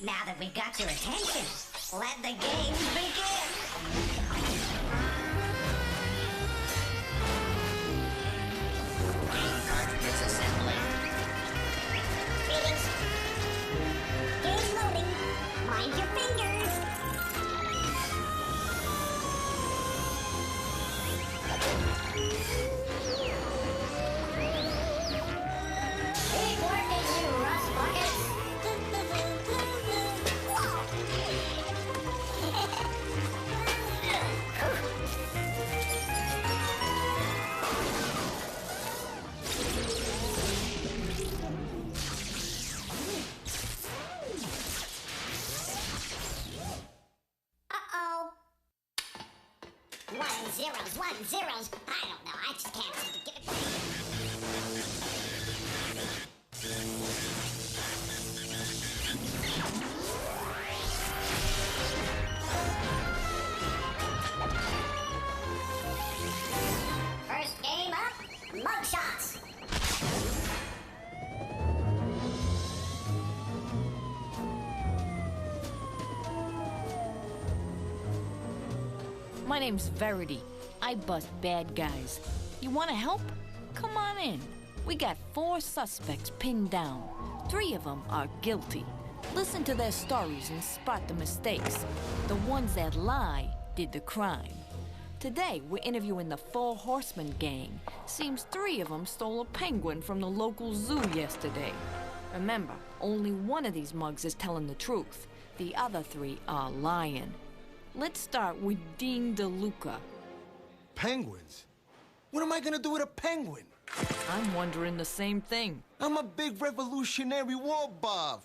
Now that we've got your attention, let the games begin! Game cartridges assembling. Greetings. Game loading. Mind your fingers. Keep working, you rust buckets. Uh-oh. 1 zeros, 1 zeros. I don't know. I just can't seem to get it right. First game up, mugshots. My name's Verity. I bust bad guys. You want to help? Come on in. We got 4 suspects pinned down. 3 of them are guilty. Listen to their stories and spot the mistakes. The ones that lie did the crime. Today, we're interviewing the 4 Horsemen gang. Seems 3 of them stole a penguin from the local zoo yesterday. Remember, only one of these mugs is telling the truth. The other 3 are lying. Let's start with Dean DeLuca. Penguins? What am I gonna do with a penguin? I'm wondering the same thing. I'm a big Revolutionary War buff.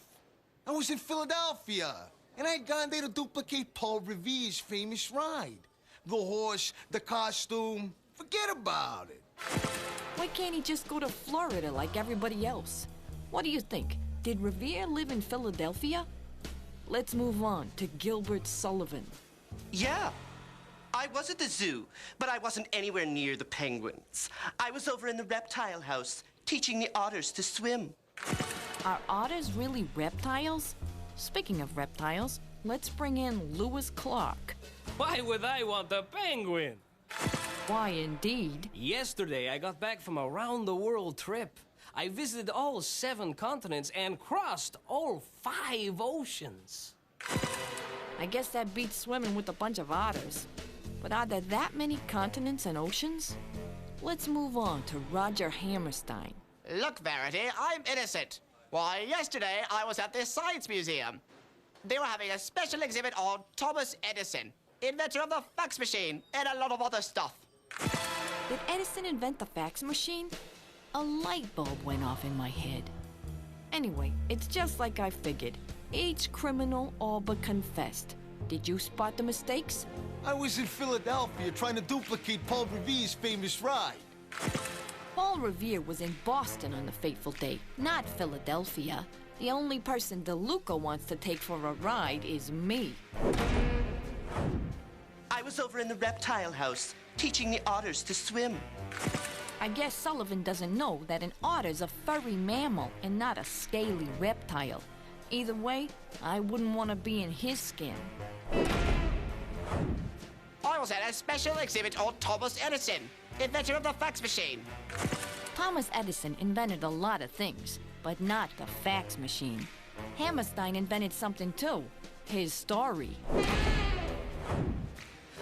I was in Philadelphia, and I had gone there to duplicate Paul Revere's famous ride. The horse, the costume, forget about it. Why can't he just go to Florida like everybody else? What do you think? Did Revere live in Philadelphia? Let's move on to Gilbert Sullivan. Yeah, I was at the zoo, but I wasn't anywhere near the penguins. I was over in the reptile house, teaching the otters to swim. Are otters really reptiles? Speaking of reptiles, let's bring in Lewis Clark. Why would I want a penguin? Why, indeed. Yesterday, I got back from a round-the-world trip. I visited all 7 continents and crossed all 5 oceans. I guess that beats swimming with a bunch of otters. But are there that many continents and oceans? Let's move on to Roger Hammerstein. Look, Verity, I'm innocent. Why, yesterday I was at the Science Museum. They were having a special exhibit on Thomas Edison, inventor of the fax machine, and a lot of other stuff. Did Edison invent the fax machine? A light bulb went off in my head. Anyway, it's just like I figured. Each criminal all but confessed. Did you spot the mistakes? I was in Philadelphia trying to duplicate Paul Revere's famous ride. Paul Revere was in Boston on the fateful day, not Philadelphia. The only person DeLuca wants to take for a ride is me. I was over in the reptile house, teaching the otters to swim. I guess Sullivan doesn't know that an otter's a furry mammal and not a scaly reptile. Either way, I wouldn't want to be in his skin. I was at a special exhibit on Thomas Edison, inventor of the fax machine. Thomas Edison invented a lot of things, but not the fax machine. Hammerstein invented something too, his story.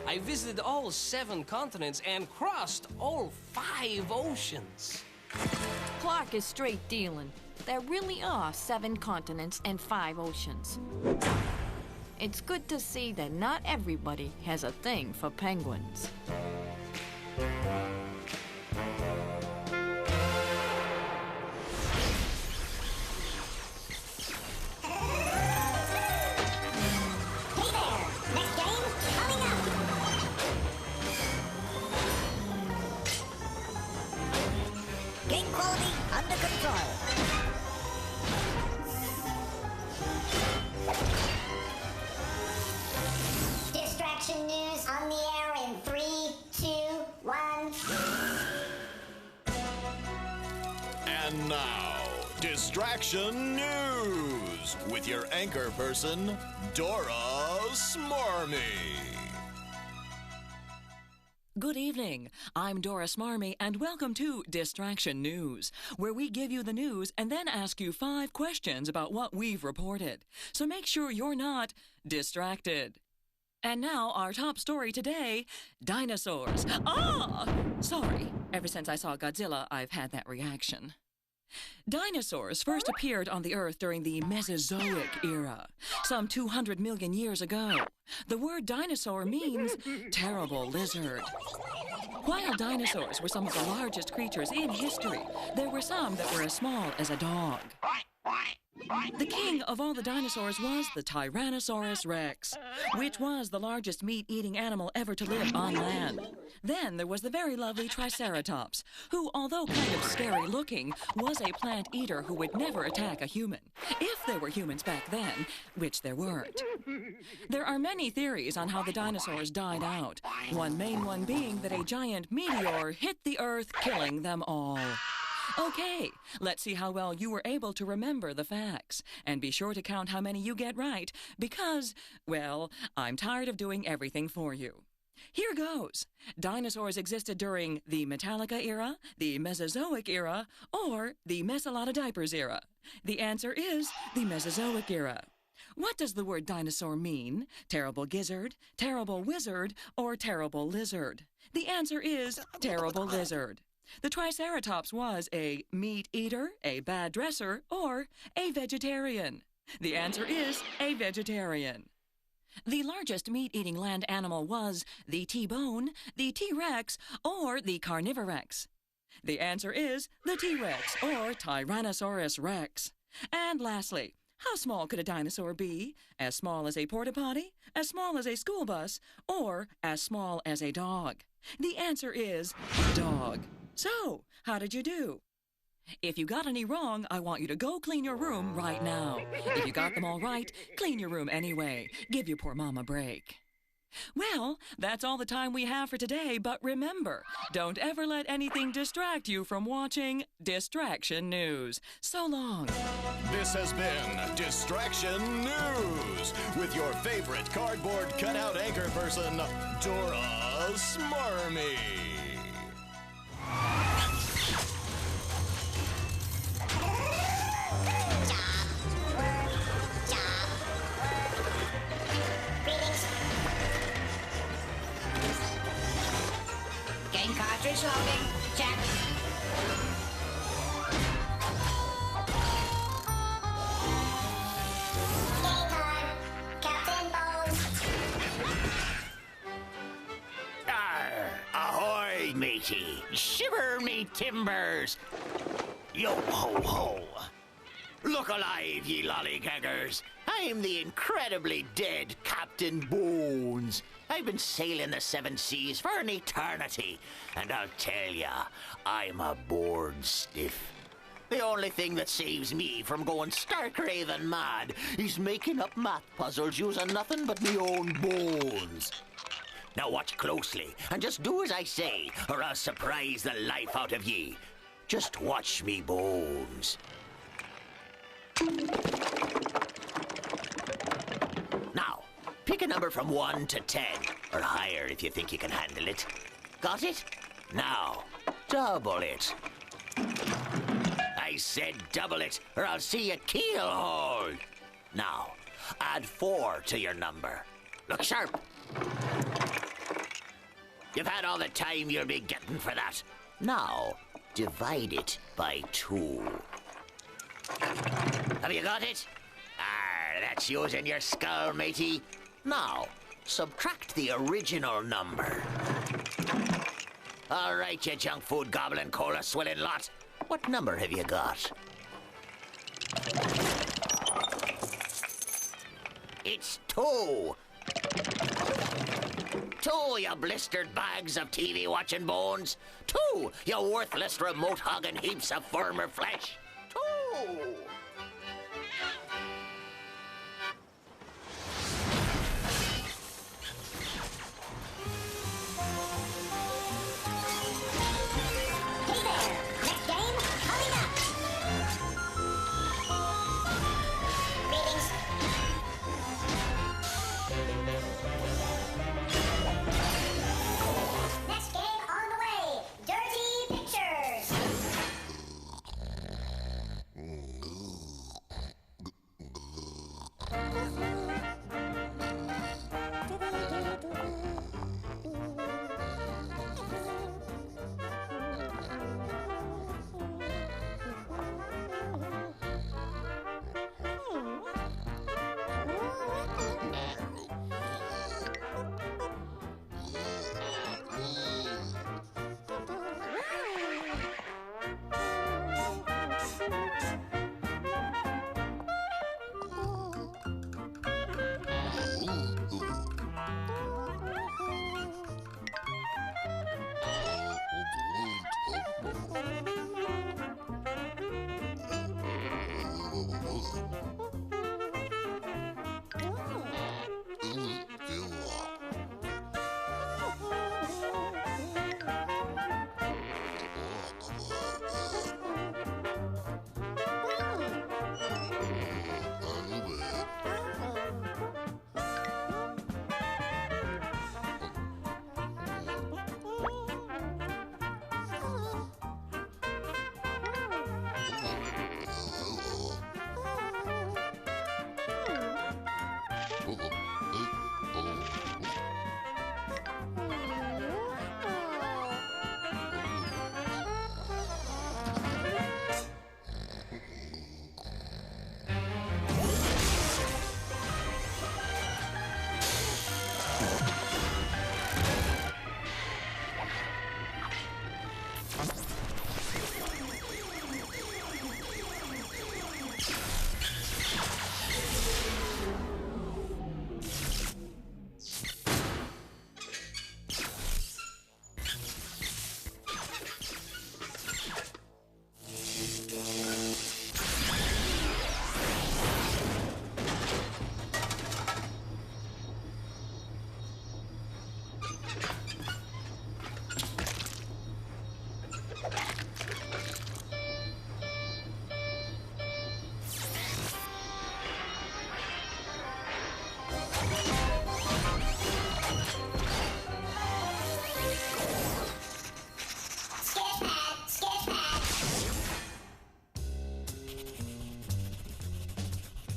I visited all 7 continents and crossed all 5 oceans. Clark is straight dealing. There really are 7 continents and 5 oceans. It's good to see that not everybody has a thing for penguins. Hey there! Next game coming up! Game quality under control. Distraction news on the air in 3, 2, 1. And now, Distraction News with your anchor person, Dora Smarmy. Good evening. I'm Dora Smarmy, and welcome to Distraction News, where we give you the news and then ask you 5 questions about what we've reported. So make sure you're not distracted. And now, our top story today, dinosaurs. Ah! Sorry. Ever since I saw Godzilla, I've had that reaction. Dinosaurs first appeared on the Earth during the Mesozoic era, some 200 million years ago. The word dinosaur means terrible lizard. While dinosaurs were some of the largest creatures in history, there were some that were as small as a dog. The king of all the dinosaurs was the Tyrannosaurus Rex, which was the largest meat-eating animal ever to live on land. Then there was the very lovely Triceratops, who, although kind of scary-looking, was a plant eater who would never attack a human, if there were humans back then, which there weren't. There are many theories on how the dinosaurs died out, one main one being that a giant meteor hit the Earth, killing them all. Okay, let's see how well you were able to remember the facts. And be sure to count how many you get right, because, well, I'm tired of doing everything for you. Here goes. Dinosaurs existed during the Metallica era, the Mesozoic era, or the Mess-a-lot-of-diapers era. The answer is the Mesozoic era. What does the word dinosaur mean? Terrible gizzard, terrible wizard, or terrible lizard? The answer is terrible lizard. The Triceratops was a meat eater, a bad dresser, or a vegetarian. The answer is a vegetarian. The largest meat-eating land animal was the T-bone, the T-rex, or the Carnivorex. The answer is the T-rex, or Tyrannosaurus rex. And lastly, how small could a dinosaur be? As small as a porta-potty, as small as a school bus, or as small as a dog? The answer is dog. So, how did you do? If you got any wrong, I want you to go clean your room right now. If you got them all right, clean your room anyway. Give your poor mom a break. Well, that's all the time we have for today, but remember, don't ever let anything distract you from watching Distraction News. So long. This has been Distraction News with your favorite cardboard cutout anchor person, Dora Smarmy. Game cartridge loading. Check. Game time. Captain Bones. Arr, ahoy, matey. Shiver me timbers. Yo ho ho. Look alive, ye lollygaggers. I'm the incredibly dead Captain Bones. I've been sailing the 7 seas for an eternity, and I'll tell ya, I'm a bored stiff. The only thing that saves me from going stark raving mad is making up math puzzles using nothing but me own bones. Now watch closely, and just do as I say, or I'll surprise the life out of ye. Just watch me bones. Now, pick a number from 1 to 10, or higher if you think you can handle it. Got it? Now, double it. I said double it, or I'll see you keelhauled. Now, add 4 to your number. Look sharp. You've had all the time you'll be getting for that. Now, divide it by 2. Have you got it? That's using your skull, matey. Now, subtract the original number. All right, you junk food gobbling, cola swilling lot. What number have you got? It's 2. 2, you blistered bags of TV watching bones. 2, you worthless remote hogging heaps of firmer flesh. 2. Hey there. Next game coming up.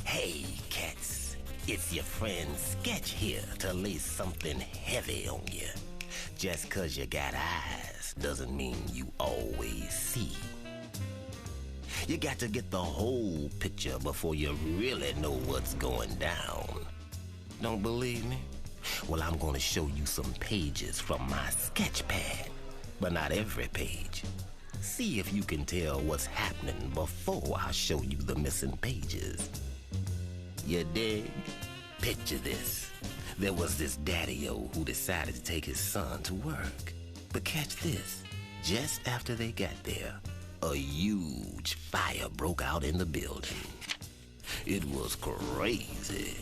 Hey, cats. It's your friend Sketch here to lay something heavy on you. Just 'cause you got eyes doesn't mean you always see. You got to get the whole picture before you really know what's going down. Don't believe me? Well, I'm gonna show you some pages from my sketch pad, but not every page. See if you can tell what's happening before I show you the missing pages. You dig? Picture this. There was this daddy-o who decided to take his son to work. But catch this. Just after they got there, a huge fire broke out in the building. It was crazy.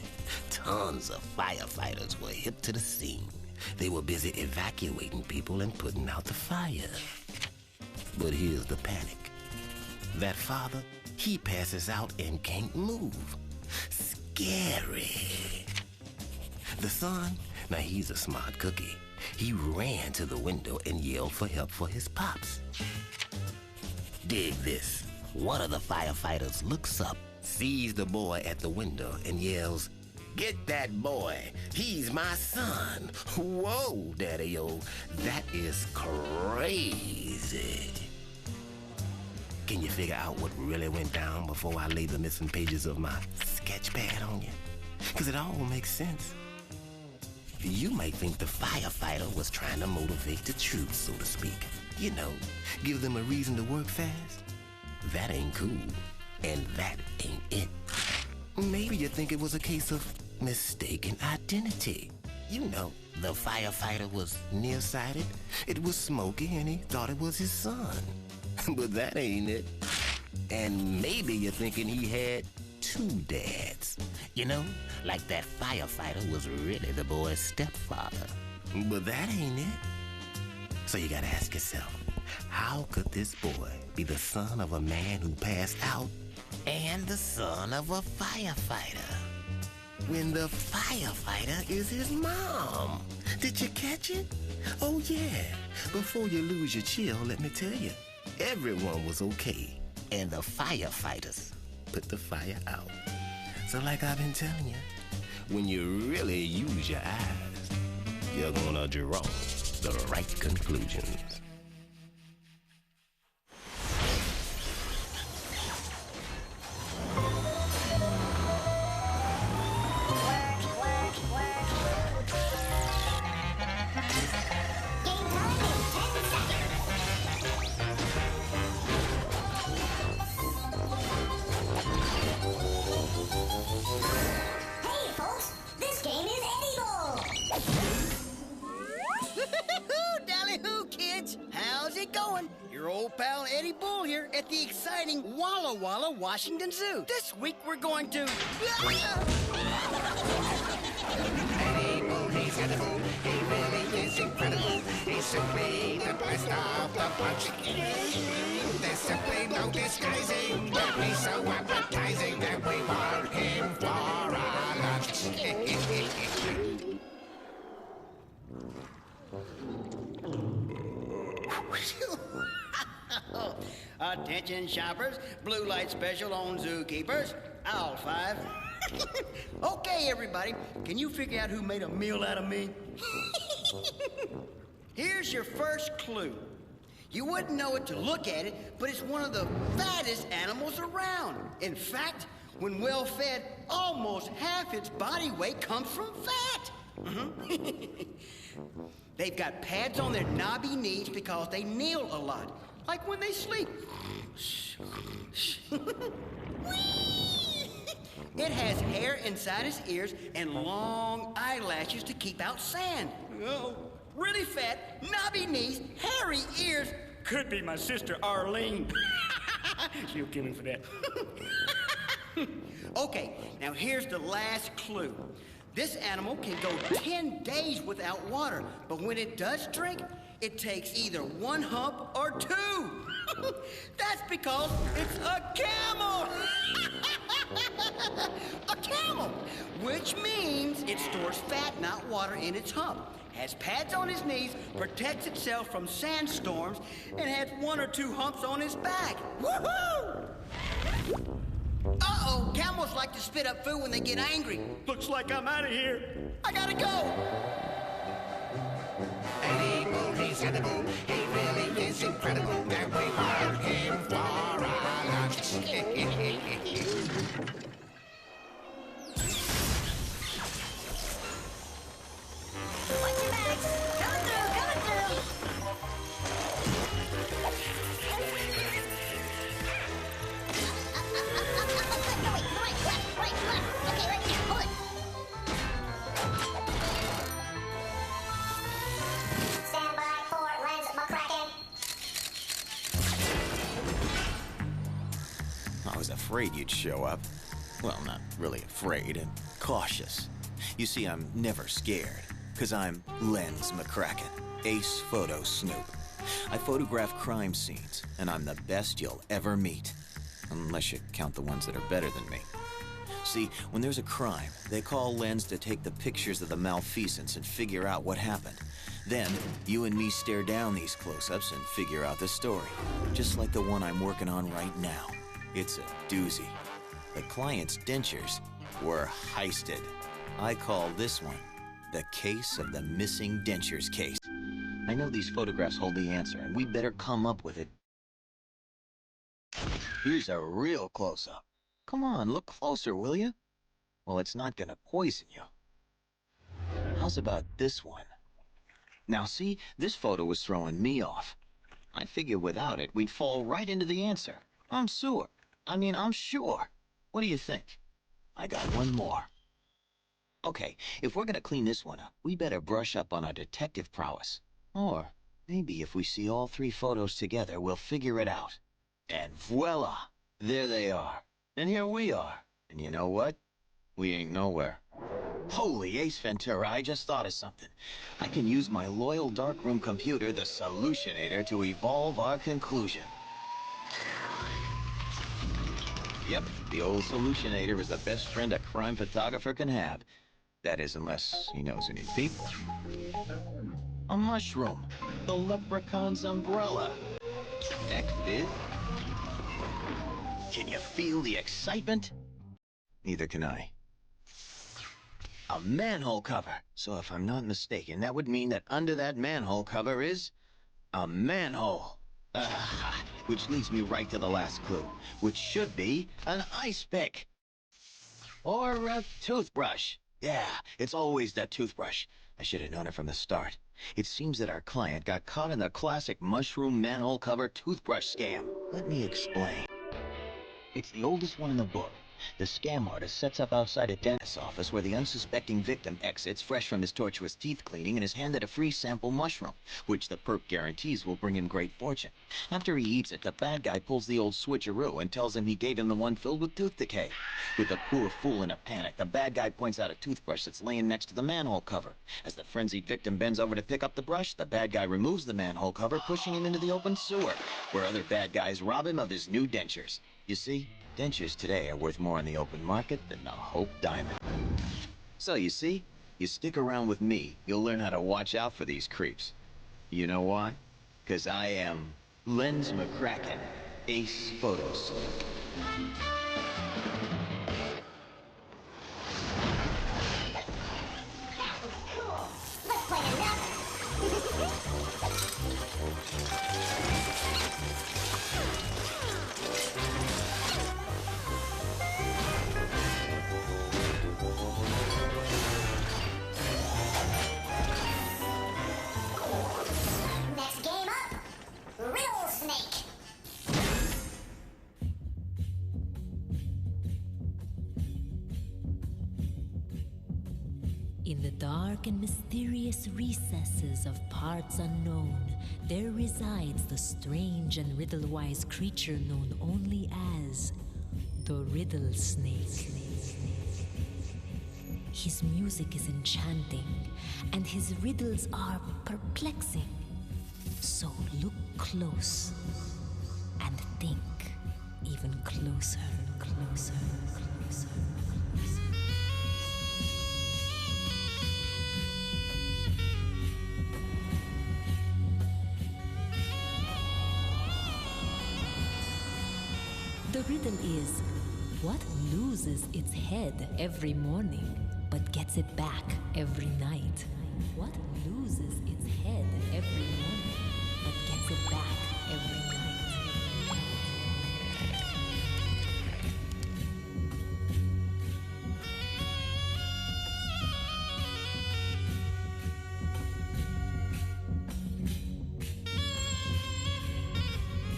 Tons of firefighters were hit to the scene. They were busy evacuating people and putting out the fire. But here's the panic. That father, he passes out and can't move. Scary. The son, now he's a smart cookie. He ran to the window and yelled for help for his pops. Dig this. One of the firefighters looks up, sees the boy at the window, and yells, "Get that boy! He's my son!" Whoa, Daddy-o, that is crazy. Can you figure out what really went down before I lay the missing pages of my sketch pad on you? Because it all makes sense. You might think the firefighter was trying to motivate the troops, so to speak. You know, give them a reason to work fast. That ain't cool, and that ain't it. Maybe you think it was a case of mistaken identity. You know, the firefighter was nearsighted, it was smoky, and he thought it was his son. But that ain't it. And maybe you're thinking he had two dads. You know, like that firefighter was really the boy's stepfather. But that ain't it. So you gotta ask yourself, how could this boy be the son of a man who passed out and the son of a firefighter, when the firefighter is his mom? Did you catch it? Oh yeah. Before you lose your chill, let me tell you, everyone was okay, and the firefighters put the fire out. So like I've been telling you, when you really use your eyes, you're gonna draw the right conclusions. Bull here at the exciting Walla Walla Washington Zoo. This week we're going to... Eddie Bull, he's got the bull. He really is incredible. He's simply the best of the bunch. There's simply no disguising that he's so appetizing that we want him for our lunch. Attention shoppers, blue light special on zookeepers. Owl 5. Okay, everybody, can you figure out who made a meal out of me? Here's your first clue. You wouldn't know it to look at it, but it's one of the fattest animals around. In fact, when well fed, almost half its body weight comes from fat. They've got pads on their knobby knees because they kneel a lot, like when they sleep. It has hair inside its ears and long eyelashes to keep out sand. Oh, really fat, knobby knees, hairy ears. Could be my sister Arlene. She'll kill me for that. Okay, now here's the last clue. This animal can go 10 days without water, but when it does drink, it takes either one hump or two. That's because it's a camel. A camel, which means it stores fat, not water, in its hump, has pads on its knees, protects itself from sandstorms, and has one or two humps on its back. Woohoo! Uh-oh, camels like to spit up food when they get angry. Looks like I'm out of here. I gotta go. Eddie Bull, he's got the bull. He really is incredible that we want him for our lunch. Watch your backs. Coming through, coming through. No, wait, right, left. Okay, right there, pull it. Stand by for lens McCracken. I was afraid you'd show up. Well, not really afraid, and cautious. You see, I'm never scared, because I'm Lens McCracken, ace photo snoop. I photograph crime scenes, and I'm the best you'll ever meet. Unless you count the ones that are better than me. See, when there's a crime, they call Lens to take the pictures of the malfeasance and figure out what happened. Then, you and me stare down these close-ups and figure out the story. Just like the one I'm working on right now. It's a doozy. The client's dentures were heisted. I call this one the case of the missing dentures case. I know these photographs hold the answer, and we better come up with it. Here's a real close-up. Come on, look closer, will you? Well, it's not gonna poison you. How's about this one? Now see, this photo was throwing me off. I figured without it, we'd fall right into the answer. I'm sure. I'm sure. What do you think? I got one more. Okay, if we're gonna clean this one up, we better brush up on our detective prowess. Or maybe if we see all three photos together, we'll figure it out. And voila! There they are. And here we are. And you know what? We ain't nowhere. Holy Ace Ventura, I just thought of something. I can use my loyal darkroom computer, the Solutionator, to evolve our conclusion. Yep, the old Solutionator is the best friend a crime photographer can have. That is, unless he knows any people. A mushroom. The leprechaun's umbrella. Exit. Can you feel the excitement? Neither can I. A manhole cover. So if I'm not mistaken, that would mean that under that manhole cover is a manhole. Which leads me right to the last clue, which should be an ice pick. Or a toothbrush. Yeah, it's always that toothbrush. I should have known it from the start. It seems that our client got caught in the classic mushroom manhole cover toothbrush scam. Let me explain. It's the oldest one in the book, The scam artist sets up outside a dentist's office where the unsuspecting victim exits fresh from his tortuous teeth cleaning and is handed a free sample mushroom, which the perp guarantees will bring him great fortune. After he eats it, the bad guy pulls the old switcheroo and tells him he gave him the one filled with tooth decay. With the poor fool in a panic, the bad guy points out a toothbrush that's laying next to the manhole cover. As the frenzied victim bends over to pick up the brush, the bad guy removes the manhole cover, pushing him into the open sewer, where other bad guys rob him of his new dentures. You see, dentures today are worth more in the open market than the Hope Diamond. So you see, you stick around with me, you'll learn how to watch out for these creeps. You know why? 'Cause I am Lens McCracken, Ace Photos. Let's play another. Next game up, Riddle Snake. In the dark and mysterious recesses of parts unknown, there resides the strange and riddle-wise creature known only as the Riddle Snake. His music is enchanting, and his riddles are perplexing. So look close and think even closer, closer, closer, closer. The riddle is, what loses its head every morning, but gets it back every night? What loses its head every morning, but gets it back every night?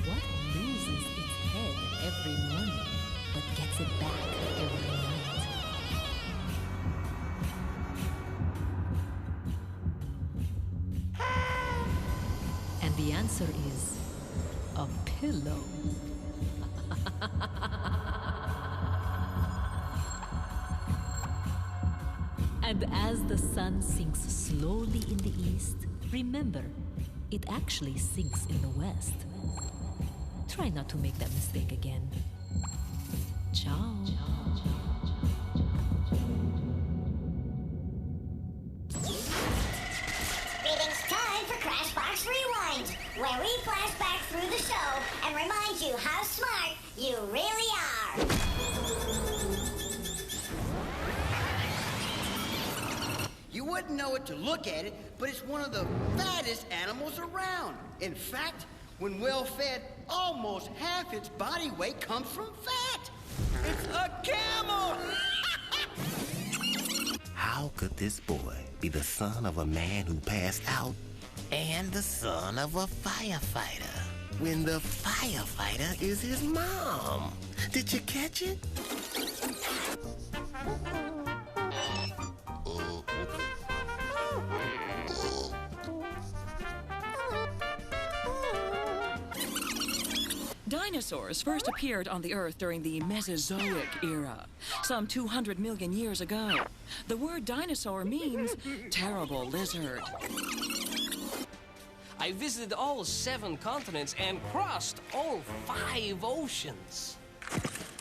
What loses its head every morning, but gets it back every night? And the answer is a pillow. And as the sun sinks slowly in the east, remember, it actually sinks in the west. Try not to make that mistake again. Ciao. Greetings, time for Crashbox Rewind, where we flash back through the show and remind you how smart you really are. You wouldn't know it to look at it, but it's one of the fattest animals around. In fact, when well fed, almost half its body weight comes from fat. It's a camel! How could this boy be the son of a man who passed out and the son of a firefighter when the firefighter is his mom? Did you catch it? Dinosaurs first appeared on the Earth during the Mesozoic era, some 200 million years ago. The word dinosaur means terrible lizard. I visited all 7 continents and crossed all 5 oceans.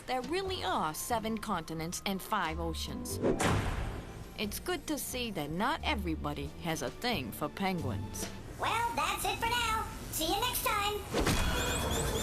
There really are 7 continents and 5 oceans. It's good to see that not everybody has a thing for penguins. Well, that's it for now. See you next time.